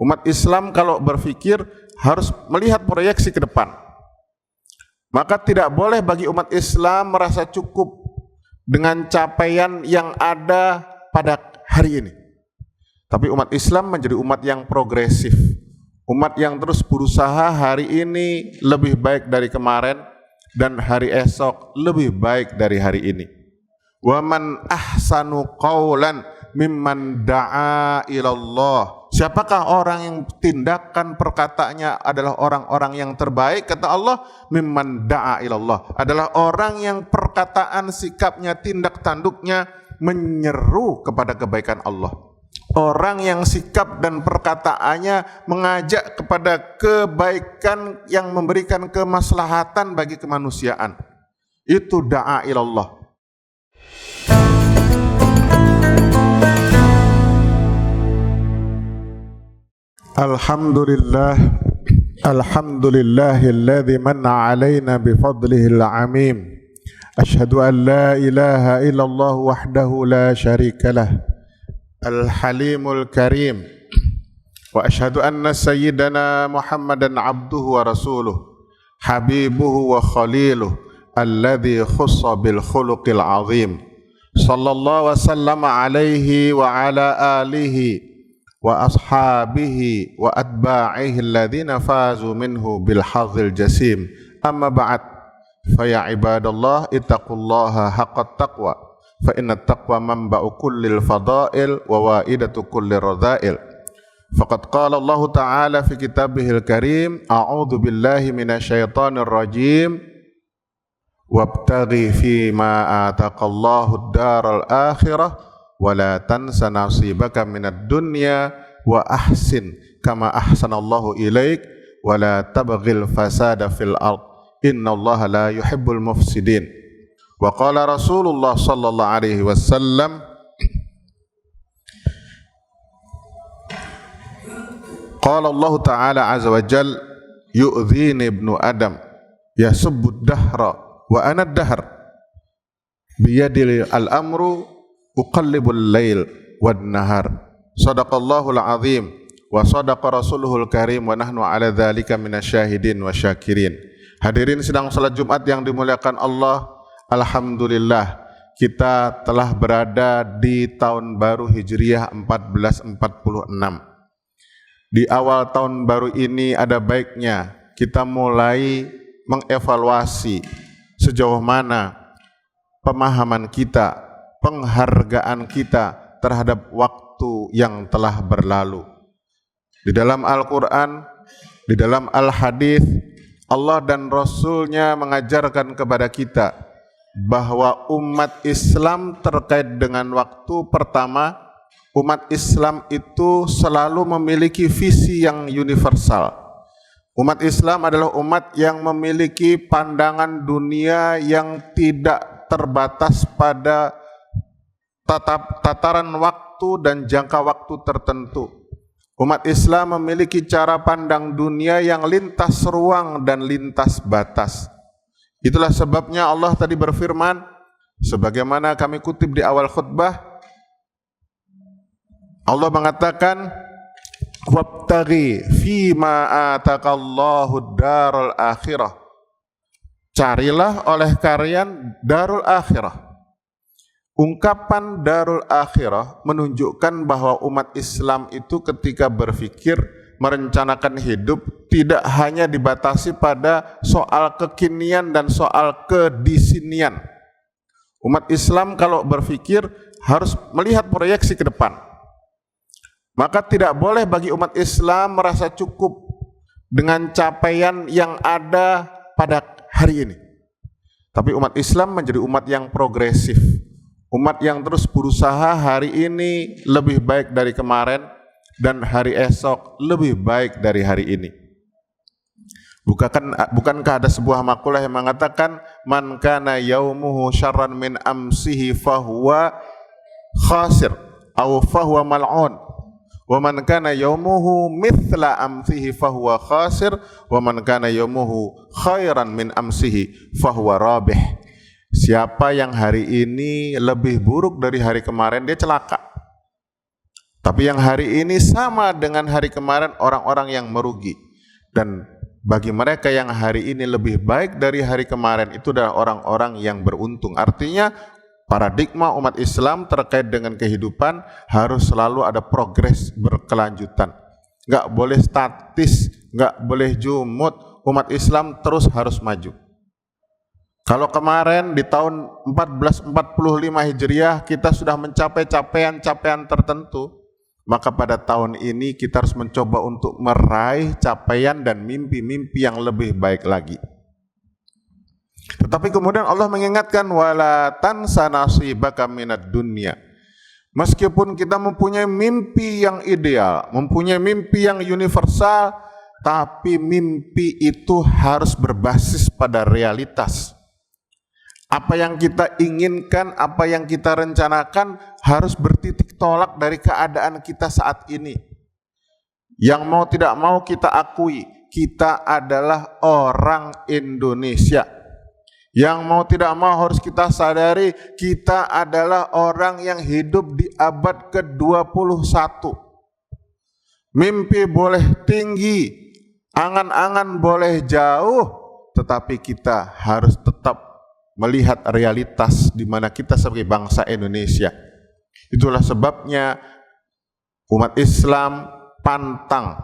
Umat Islam kalau berpikir harus melihat proyeksi ke depan. Maka tidak boleh bagi umat Islam merasa cukup dengan capaian yang ada pada hari ini. Tapi umat Islam menjadi umat yang progresif, umat yang terus berusaha hari ini lebih baik dari kemarin dan hari esok lebih baik dari hari ini. Wa man ahsanu qawlan mimman da'a ilallah. Siapakah orang yang tindakan perkataannya adalah orang-orang yang terbaik? Kata Allah, mimman da'a ilallah, adalah orang yang perkataan, sikapnya, tindak tanduknya menyeru kepada kebaikan Allah. Orang yang sikap dan perkataannya mengajak kepada kebaikan yang memberikan kemaslahatan bagi kemanusiaan. Itu da'a ilallah. Alhamdulillah, alhamdulillahilladzi manna alaina bifadlihil amim. Asyhadu an la ilaha illallah wahdahu la syarikalah, al-halimul karim. Wa asyhadu anna sayyidana Muhammadan abduhu wa rasuluh, habibuhu wa khaliluh, alladzi khussa bil khuluqil azim. Sallallahu wa sallama alaihi wa ala alihi wa ashabihi wa atba'ihi alladhina fazu minhu bil hadzil jasim. Amma ba'd, fa ya ibadallah ittaqullaha haqqat taqwa, fa inna taqwa manba'u kullil fadail wa waidatu kullir radha'il. Faqad qala Allah ta'ala fi kitabihil karim, a'udzu billahi minasyaitonir rajim, wabtaghi fima ataqallahu ad-daral akhirah wa la tansa nasibaka minad dunya wa ahsin kama ahsanallahu ilaik wa la tabghil fasada fil ard innallaha la yuhibbul mufsidin. Wa qala Rasulullah sallallahu alaihi wasallam, qala Allah ta'ala azza wa jalla, yu'dhini ibnu adam yasubbu ad-dahra wa ana ad-dahr biyadil al-amru uqallibul lail wan nahar. Shadaqallahul azim wa shadaqa rasuluhul karim wa nahnu ala dzalika minasyahidin wa syakirin. Hadirin sidang salat Jumat yang dimuliakan Allah, alhamdulillah kita telah berada di tahun baru Hijriah 1446. Di awal tahun baru ini ada baiknya kita mulai mengevaluasi sejauh mana pemahaman kita, penghargaan kita terhadap waktu yang telah berlalu. Di dalam Al-Quran, di dalam Al-Hadis, Allah dan Rasul-Nya mengajarkan kepada kita bahwa umat Islam terkait dengan waktu, pertama, umat Islam itu selalu memiliki visi yang universal. Umat Islam adalah umat yang memiliki pandangan dunia yang tidak terbatas pada tataran waktu dan jangka waktu tertentu. Umat Islam memiliki cara pandang dunia yang lintas ruang dan lintas batas. Itulah sebabnya Allah tadi berfirman, sebagaimana kami kutip di awal khutbah, Allah mengatakan, wabtaghi fima ataqallahu ad-daral akhirah. Carilah oleh kalian darul akhirah. Ungkapan darul akhirah menunjukkan bahwa umat Islam itu ketika berpikir, merencanakan hidup tidak hanya dibatasi pada soal kekinian dan soal kedisinian. Umat Islam kalau berpikir harus melihat proyeksi ke depan. Maka tidak boleh bagi umat Islam merasa cukup dengan capaian yang ada pada hari ini. Tapi umat Islam menjadi umat yang progresif, umat yang terus berusaha hari ini lebih baik dari kemarin dan hari esok lebih baik dari hari ini. Bukankah ada sebuah makalah yang mengatakan, man kana yaumuhu syarran min amsihi fahuwa khasir aw fahuwa mal'un, wa man kana yaumuhu mithla amsihi fahuwa khasir, wa man kana yaumuhu khairan min amsihi fahuwa rabih. Siapa yang hari ini lebih buruk dari hari kemarin, dia celaka. Tapi yang hari ini sama dengan hari kemarin orang-orang yang merugi. Dan bagi mereka yang hari ini lebih baik dari hari kemarin, itu adalah orang-orang yang beruntung. Artinya paradigma umat Islam terkait dengan kehidupan harus selalu ada progres berkelanjutan. Nggak boleh statis, nggak boleh jumut. Umat Islam terus harus maju. Kalau kemarin di tahun 1445 Hijriah kita sudah mencapai capaian-capaian tertentu, maka pada tahun ini kita harus mencoba untuk meraih capaian dan mimpi-mimpi yang lebih baik lagi. Tetapi kemudian Allah mengingatkan, wala tansa nasibaka minad dunya. Meskipun kita mempunyai mimpi yang ideal, mempunyai mimpi yang universal, tapi mimpi itu harus berbasis pada realitas. Apa yang kita inginkan, apa yang kita rencanakan harus bertitik tolak dari keadaan kita saat ini. Yang mau tidak mau kita akui, kita adalah orang Indonesia. Yang mau tidak mau harus kita sadari, kita adalah orang yang hidup di abad ke-21. Mimpi boleh tinggi, angan-angan boleh jauh, tetapi kita harus tetap melihat realitas di mana kita sebagai bangsa Indonesia. Itulah sebabnya umat Islam pantang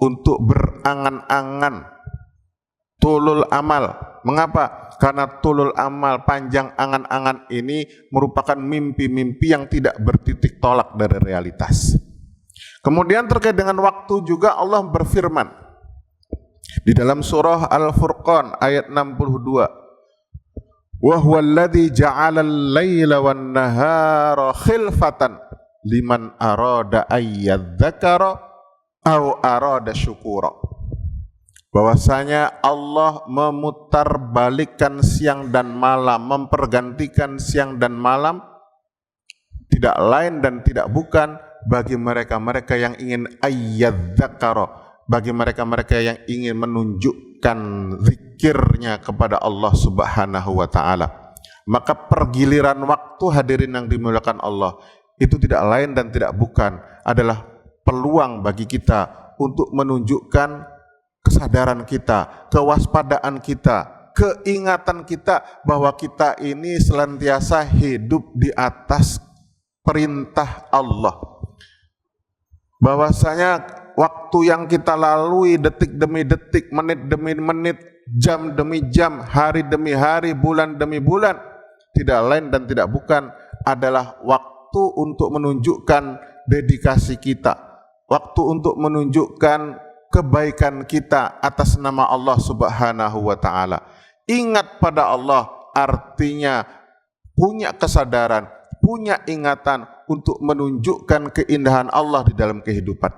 untuk berangan-angan tulul amal. Mengapa? Karena tulul amal, panjang angan-angan ini merupakan mimpi-mimpi yang tidak bertitik tolak dari realitas. Kemudian terkait dengan waktu juga Allah berfirman di dalam surah Al-Furqan ayat 62. Wa huwa alladzi ja'ala al-laila wan-nahara khilfatan liman arada ayyadzakara aw arada syukura. Bahwasanya Allah memutarbalikkan siang dan malam, mempergantikan siang dan malam, tidak lain dan tidak bukan bagi mereka-mereka yang ingin ayyadzakara, bagi mereka-mereka yang ingin menunjukkan zikirnya kepada Allah Subhanahu wa ta'ala. Maka pergiliran waktu, hadirin yang dimuliakan Allah, itu tidak lain dan tidak bukan adalah peluang bagi kita untuk menunjukkan kesadaran kita, kewaspadaan kita, keingatan kita bahwa kita ini senantiasa hidup di atas perintah Allah. Bahwasanya waktu yang kita lalui detik demi detik, menit demi menit, jam demi jam, hari demi hari, bulan demi bulan, tidak lain dan tidak bukan adalah waktu untuk menunjukkan dedikasi kita, waktu untuk menunjukkan kebaikan kita atas nama Allah Subhanahu wa ta'ala. Ingat pada Allah artinya punya kesadaran, punya ingatan untuk menunjukkan keindahan Allah di dalam kehidupan.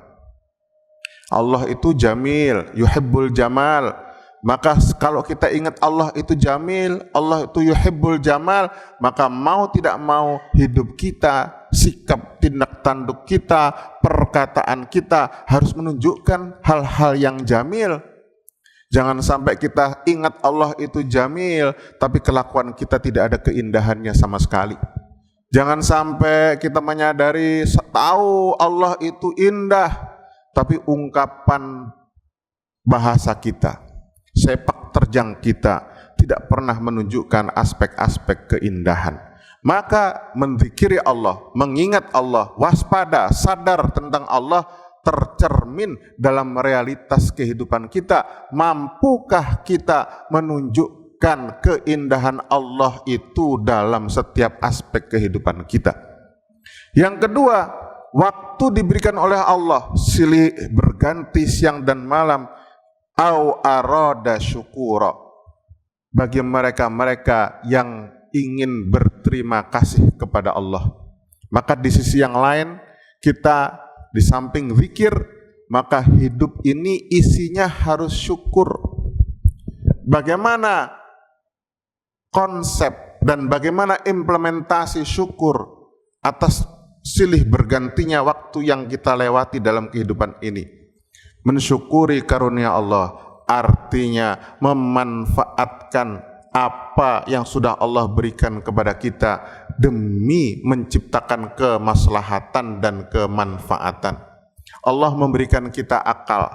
Allah itu jamil, yuhibbul jamal. Maka kalau kita ingat Allah itu jamil, Allah itu yuhibbul jamal, maka mau tidak mau hidup kita, sikap tindak tanduk kita, perkataan kita harus menunjukkan hal-hal yang jamil. Jangan sampai kita ingat Allah itu jamil, tapi kelakuan kita tidak ada keindahannya sama sekali. Jangan sampai kita menyadari, tahu Allah itu indah, tapi ungkapan bahasa kita, sepak terjang kita tidak pernah menunjukkan aspek-aspek keindahan. Maka menzikiri Allah, mengingat Allah, waspada, sadar tentang Allah tercermin dalam realitas kehidupan kita. Mampukah kita menunjukkan keindahan Allah itu dalam setiap aspek kehidupan kita? Yang kedua, waktu diberikan oleh Allah silih berganti siang dan malam, au arada syukura, bagi mereka-mereka yang ingin berterima kasih kepada Allah. Maka di sisi yang lain, kita di samping zikir, maka hidup ini isinya harus syukur. Bagaimana konsep dan bagaimana implementasi syukur atas silih bergantinya waktu yang kita lewati dalam kehidupan ini? Mensyukuri karunia Allah artinya memanfaatkan apa yang sudah Allah berikan kepada kita demi menciptakan kemaslahatan dan kemanfaatan. Allah memberikan kita akal,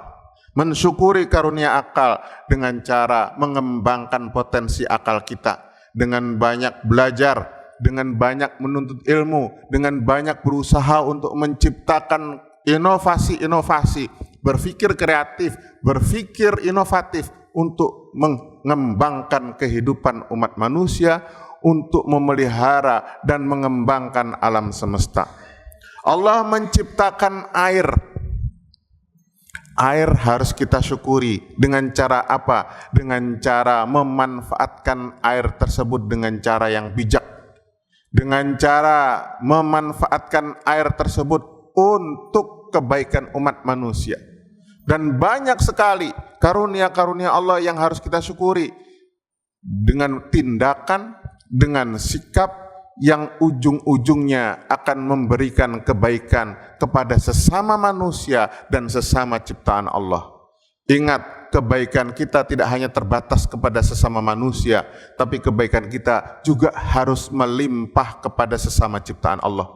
mensyukuri karunia akal dengan cara mengembangkan potensi akal kita, dengan banyak belajar, dengan banyak menuntut ilmu, dengan banyak berusaha untuk menciptakan inovasi-inovasi, berpikir kreatif, berpikir inovatif untuk mengembangkan kehidupan umat manusia, untuk memelihara dan mengembangkan alam semesta. Allah menciptakan air. Air harus kita syukuri. Dengan cara apa? Dengan cara memanfaatkan air tersebut dengan cara yang bijak. Dengan cara memanfaatkan air tersebut untuk kebaikan umat manusia. Dan banyak sekali karunia-karunia Allah yang harus kita syukuri dengan tindakan, dengan sikap yang ujung-ujungnya akan memberikan kebaikan kepada sesama manusia dan sesama ciptaan Allah. Ingat, kebaikan kita tidak hanya terbatas kepada sesama manusia, tapi kebaikan kita juga harus melimpah kepada sesama ciptaan Allah.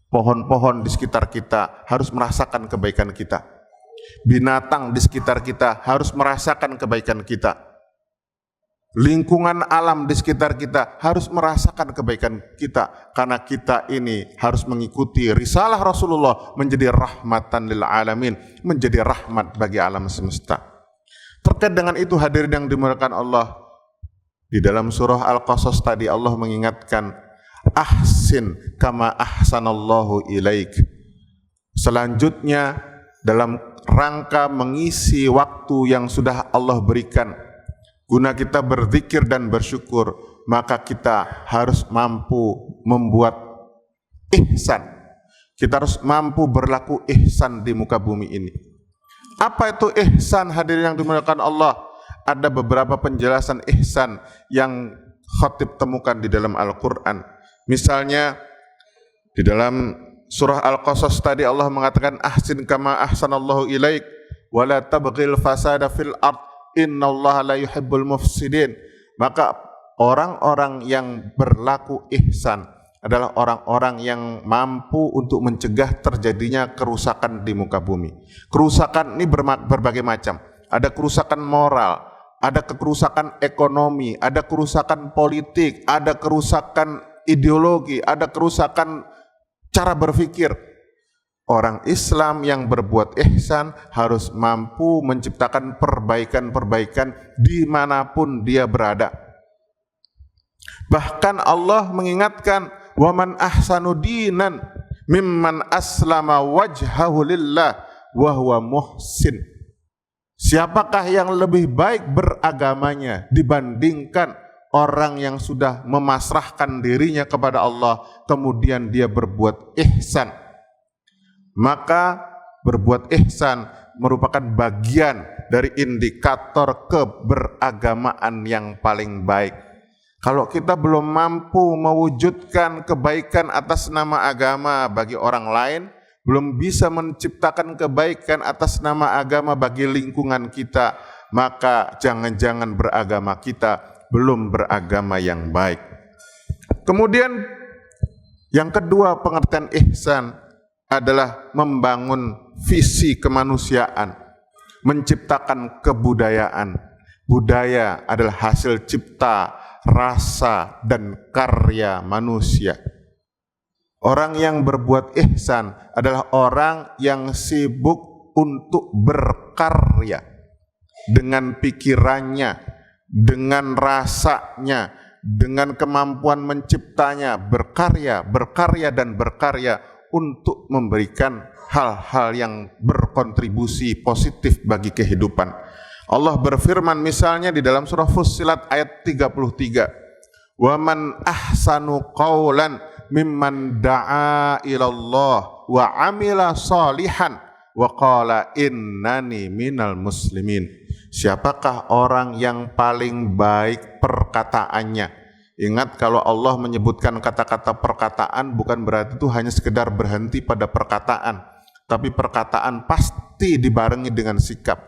Pohon-pohon di sekitar kita harus merasakan kebaikan kita. Binatang di sekitar kita harus merasakan kebaikan kita. Lingkungan alam di sekitar kita harus merasakan kebaikan kita, karena kita ini harus mengikuti risalah Rasulullah menjadi rahmatan lil alamin, menjadi rahmat bagi alam semesta. Terkait dengan itu, hadirin yang dimuliakan Allah, di dalam surah Al-Qasas tadi Allah mengingatkan, ahsin kama ahsanallahu ilaik. Selanjutnya, dalam rangka mengisi waktu yang sudah Allah berikan guna kita berzikir dan bersyukur, maka kita harus mampu membuat ihsan. Kita harus mampu berlaku ihsan di muka bumi ini. Apa itu ihsan, hadirin yang dimuliakan Allah? Ada beberapa penjelasan ihsan yang khatib temukan di dalam Al-Quran. Misalnya di dalam surah Al-Qasas tadi Allah mengatakan, ahsin kama ahsanallahu ilaik wa la tabghil fasada fil ard innallaha la yuhibbul mufsidin. Maka orang-orang yang berlaku ihsan adalah orang-orang yang mampu untuk mencegah terjadinya kerusakan di muka bumi. Kerusakan ini berbagai macam. Ada kerusakan moral, ada kerusakan ekonomi, ada kerusakan politik, ada kerusakan ideologi, ada kerusakan cara berpikir. Orang Islam yang berbuat ihsan harus mampu menciptakan perbaikan-perbaikan dimanapun dia berada. Bahkan Allah mengingatkan, waman ahsanu dinan mimman aslama wajhahu lillah wa huwa muhsin. Siapakah yang lebih baik beragamanya dibandingkan orang yang sudah memasrahkan dirinya kepada Allah kemudian dia berbuat ihsan? Maka berbuat ihsan merupakan bagian dari indikator keberagamaan yang paling baik. Kalau kita belum mampu mewujudkan kebaikan atas nama agama bagi orang lain, belum bisa menciptakan kebaikan atas nama agama bagi lingkungan kita, maka jangan-jangan beragama kita belum beragama yang baik. Kemudian yang kedua, pengertian ihsan adalah membangun visi kemanusiaan, menciptakan kebudayaan. Budaya adalah hasil cipta, rasa, dan karya manusia. Orang yang berbuat ihsan adalah orang yang sibuk untuk berkarya dengan pikirannya, dengan rasanya, dengan kemampuan menciptanya, berkarya dan berkarya untuk memberikan hal-hal yang berkontribusi positif bagi kehidupan. Allah berfirman misalnya di dalam surah Fussilat ayat 33, "Waman ahsanu qawlan mimman da'a ilallah wa amila salihan wa qala innani minal muslimin." Siapakah orang yang paling baik perkataannya? Ingat, kalau Allah menyebutkan kata-kata perkataan bukan berarti itu hanya sekedar berhenti pada perkataan, tapi perkataan pasti dibarengi dengan sikap.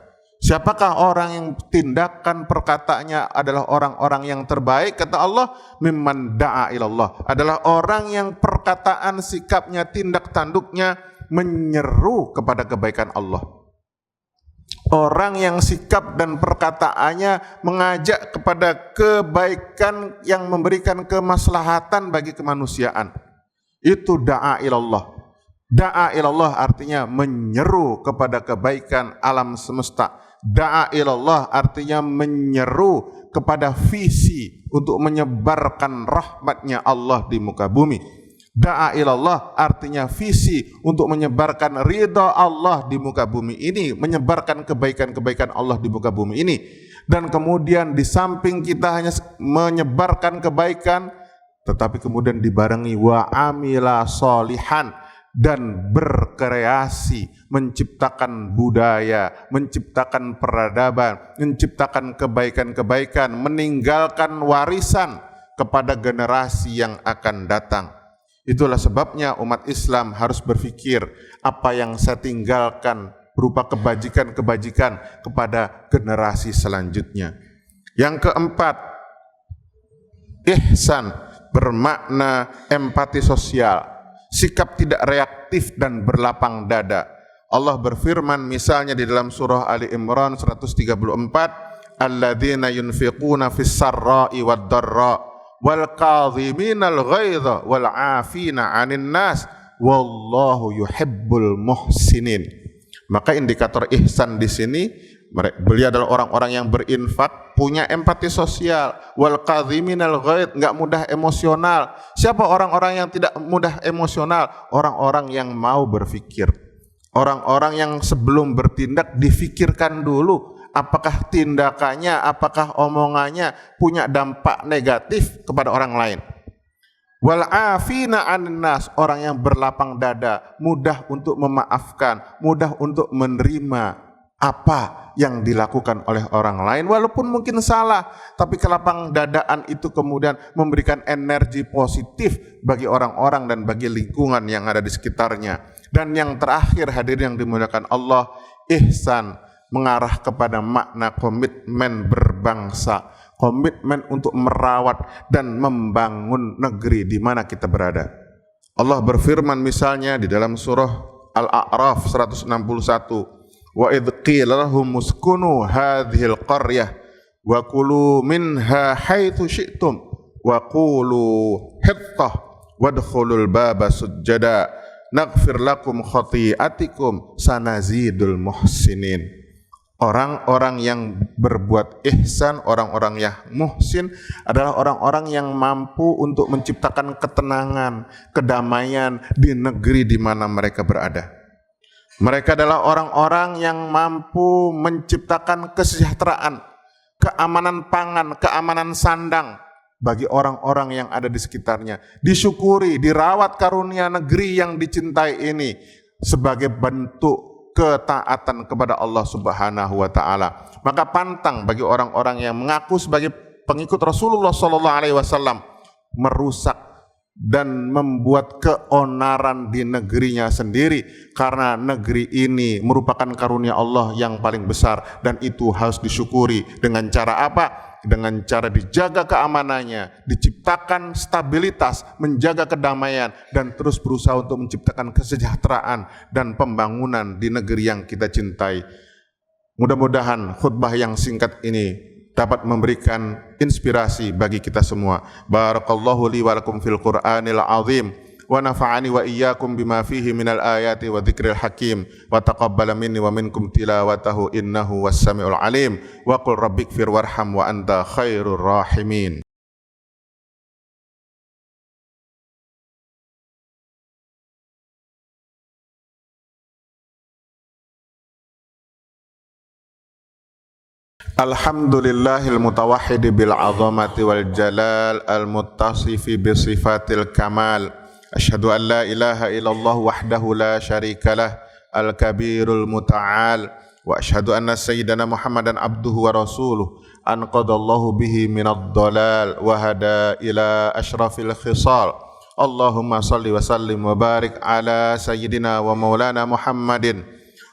Siapakah orang yang tindakan perkataannya adalah orang-orang yang terbaik? Kata Allah, mimman da'a ilallah, adalah orang yang perkataan, sikapnya, tindak tanduknya menyeru kepada kebaikan Allah. Orang yang sikap dan perkataannya mengajak kepada kebaikan yang memberikan kemaslahatan bagi kemanusiaan. Itu da'a ilallah. Da'a ilallah artinya menyeru kepada kebaikan alam semesta. Da'a ilallah artinya menyeru kepada visi untuk menyebarkan rahmatnya Allah di muka bumi. Da'a ilallah artinya visi untuk menyebarkan ridha Allah di muka bumi ini, menyebarkan kebaikan-kebaikan Allah di muka bumi ini. Dan kemudian di samping kita hanya menyebarkan kebaikan, tetapi kemudian dibarengi wa amila sholihan, dan berkreasi, menciptakan budaya, menciptakan peradaban, menciptakan kebaikan-kebaikan, meninggalkan warisan kepada generasi yang akan datang. Itulah sebabnya umat Islam harus berpikir, apa yang saya tinggalkan berupa kebajikan-kebajikan kepada generasi selanjutnya. Yang keempat, ihsan bermakna empati sosial, sikap tidak reaktif dan berlapang dada. Allah berfirman misalnya di dalam surah Ali Imran 134, alladzina yunfiquna fis sarra'i wad dharra wal kadhiminal ghaidha wal 'afina 'anil nas wallahu yuhibbul muhsinin. Maka indikator ihsan di sini, beliau adalah orang-orang yang berinfak, punya empati sosial, wal kadhiminal ghaidh, enggak mudah emosional. Siapa orang-orang yang tidak mudah emosional? Orang-orang yang mau berpikir. Orang-orang yang sebelum bertindak difikirkan dulu, apakah tindakannya, apakah omongannya punya dampak negatif kepada orang lain. Wal afina 'anil nas, orang yang berlapang dada, mudah untuk memaafkan, mudah untuk menerima apa yang dilakukan oleh orang lain walaupun mungkin salah, tapi kelapang dadaan itu kemudian memberikan energi positif bagi orang-orang dan bagi lingkungan yang ada di sekitarnya. Dan yang terakhir, hadirin yang dimuliakan Allah, ihsan mengarah kepada makna komitmen berbangsa, komitmen untuk merawat dan membangun negeri di mana kita berada. Allah berfirman misalnya di dalam surah Al-A'raf 161, wa idh qila lahum uskunu hadhil qaryah wa kulu minha haitsu syi'tum wa qulu hittah wadkhulul baba sujada naghfir lakum khati'atikum sanazidul muhsinin. Orang-orang yang berbuat ihsan, orang-orang yang muhsin adalah orang-orang yang mampu untuk menciptakan ketenangan, kedamaian di negeri di mana mereka berada. Mereka adalah orang-orang yang mampu menciptakan kesejahteraan, keamanan pangan, keamanan sandang bagi orang-orang yang ada di sekitarnya. Disyukuri, dirawat karunia negeri yang dicintai ini sebagai bentuk ketaatan kepada Allah Subhanahu wa taala. Maka pantang bagi orang-orang yang mengaku sebagai pengikut Rasulullah sallallahu alaihi wasallam merusak dan membuat keonaran di negerinya sendiri, karena negeri ini merupakan karunia Allah yang paling besar dan itu harus disyukuri. Dengan cara apa? Dengan cara dijaga keamanannya, diciptakan stabilitas, menjaga kedamaian, dan terus berusaha untuk menciptakan kesejahteraan dan pembangunan di negeri yang kita cintai. Mudah-mudahan khutbah yang singkat ini dapat memberikan inspirasi bagi kita semua. Barakallahu li wa lakum fil Qur'anil azim wa nafa'ani wa iyyakum bima fihi minal ayati wa dzikril hakim wa taqabbala minni wa minkum tilawatahu innahu was-sami'ul alim wa qul rabbighfir warham wa anta khairur rahimin. Alhamdulillahil mutawahhidi bil azamati wal jalal al muttasifi bi sifatil kamal. Asyhadu an la ilaha illallah wahdahu la syarikalah al kabirul muta'al wa asyhadu anna sayyidana Muhammadan abduhu wa rasuluh anqadallahu bihi minad dhalal wa hada ila asyrafil khisal. Allahumma salli wa sallim wa barik ala sayyidina wa maulana Muhammadin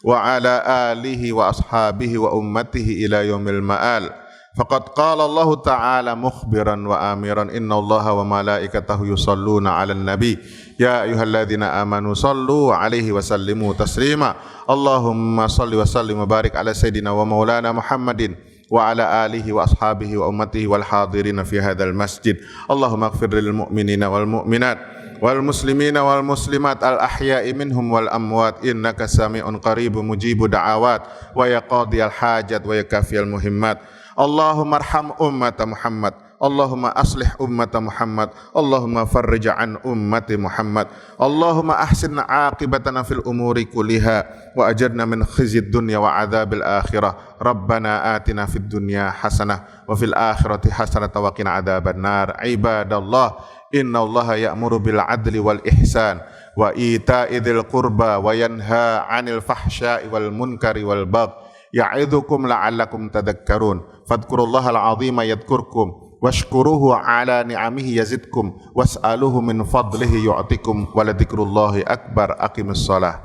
وعلى آله وأصحابه وأمته إلى يوم المآل. فقد قال الله تعالى مخبرا وآمرا إن الله وملائكته يصلون على النبي يا أيها الذين آمنوا صلوا عليه وسلموا تسليما. اللهم صل وسلم وبارك على سيدنا ومولانا محمد وعلى آله وأصحابه وأمته والحاضرين في هذا المسجد. اللهم اغفر للمؤمنين والمؤمنات والمسلمين والمسلمات الأحياء منهم والأموات إنك سميع قريب مجيب دعوات ويا قاضي الحاجات ويا كافي المهمات. اللهم ارحم أمة محمد، اللهم أصلح أمة محمد، اللهم فرج عن أمة محمد، اللهم أحسن عاقبتنا في الأمور كلها وأجرنا من خزي الدنيا وعذاب الآخرة. ربنا آتنا في الدنيا حسنة وفي الآخرة حسنة وقنا عذاب النار. عباد الله إن الله يأمر بالعدل والإحسان وإيتاء ذي القربى وينهى عن الفحشاء والمنكر والبغي يعظكم لعلكم تذكرون. فاذكروا الله العظيم يذكركم واشكروه على نعمه يزدكم واسألوه من فضله يعطكم ولذكر الله أكبر. أقم الصلاة.